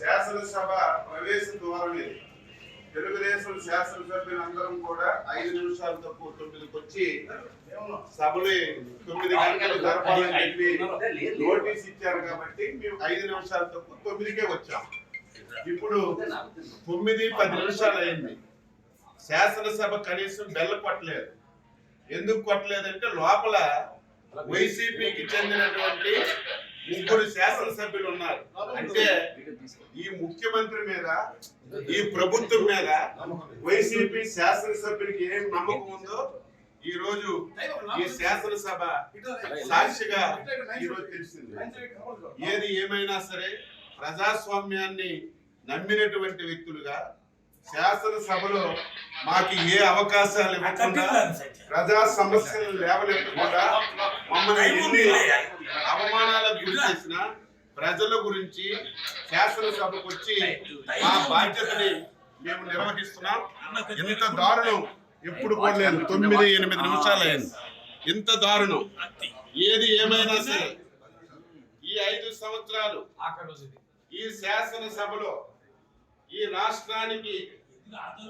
శాసనసభ ప్రవేశ ద్వారం ఇది. తెలుగుదేశం శాసనసభ్యులందరం కూడా 5 నిమిషాలు తక్కువ 9కి వచ్చి సభలు 9 గంటలు జరపాలని చెప్పి నోటీస్ ఇచ్చారు కాబట్టి మేము 5 నిమిషాలు తక్కువ 9కే వచ్చాం. ఇప్పుడు 9:10 నిమిషాలు అయింది. శాసనసభ కనీసం బెల్ల కొట్టలేదు. ఎందుకు కొట్టలేదంటే లోపల వైసీపీకి చెందినటువంటి 3 శాసనసభ్యులు ఉన్నారు. అంటే ఈ ముఖ్యమంత్రి మీద, ఈ ప్రభుత్వం మీద వైసీపీ శాసనసభ్యులకి ఏం నమ్మకం ఉందో ఈ రోజు ఈ శాసనసభ సాక్షిగా ఈరోజు తెలిసింది. ఏది ఏమైనా సరే ప్రజాస్వామ్యాన్ని నమ్మినటువంటి వ్యక్తులుగా శాసనసభలో మాకు ఏ అవకాశాలు ఇవ్వకుండా, ప్రజా సమస్యలు లేవనెత్తకుండా, మమ్మల్ని ఎన్ని అవమానాలకు గురి చేసిన ప్రజల గురించి శాసనసభకు వచ్చి మా బాధ్యతని మేము నిర్వహిస్తున్నాం. ఇంత దారుణం ఎప్పుడు పోలేదు. 9-8 నిమిషాలు అయింది. ఇంత దారుణం ఏది ఏమైనా సరే ఈ 5 సంవత్సరాలు ఈ శాసనసభలో ఈ రాష్ట్రానికి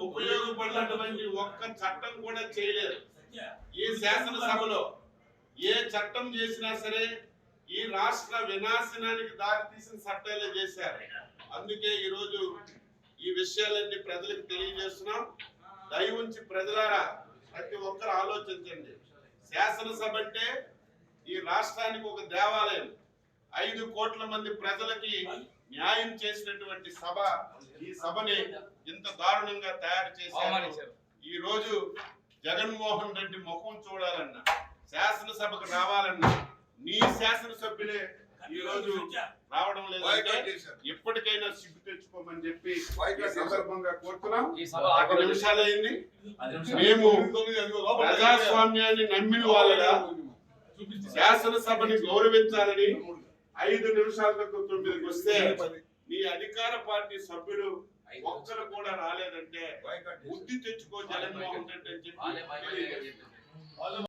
ఉపయోగపడినటువంటి ఒక్క చట్టం కూడా చేయలేదు. ఈ శాసనసభలో ఏ చట్టం చేసినా సరే ఈ రాష్ట్ర వినాశనానికి దారితీసిన చట్టాలే చేశారు. అందుకే ఈరోజు ఈ విషయాలన్నీ ప్రజలకు తెలియజేస్తున్నాం. దయ ఉంచి ప్రజలారా ప్రతి ఒక్కరు ఆలోచించండి. శాసనసభ అంటే ఈ రాష్ట్రానికి ఒక దేవాలయం. 5 కోట్ల మంది ప్రజలకి న్యాయం చేసినటువంటి సభ. ఈ సభని ఇంత దారుణంగా తయారు చేశారు. ఈ రోజు జగన్మోహన్ రెడ్డి ముఖం చూడాలన్నా, శాసనసభకు రావాలన్నా నీ శాసనసభ్యులే ఈ రోజు రావడం లేదంటే ఎప్పటికైనా సిగ్గు తెచ్చుకోమని చెప్పి సందర్భంగా కోరుతున్నాం. 10 నిమిషాలు అయింది. మేము ప్రజాస్వామ్యాన్ని నమ్మిన వాళ్ళగా శాసనసభని గౌరవించాలని 5 నిమిషాలకు 9కి వస్తే మీ అధికార పార్టీ సభ్యులు ఒక్కరు కూడా రాలేదంటే బుద్ధి తెచ్చుకో జగన్మోహన్ రెడ్డి అని చెప్పి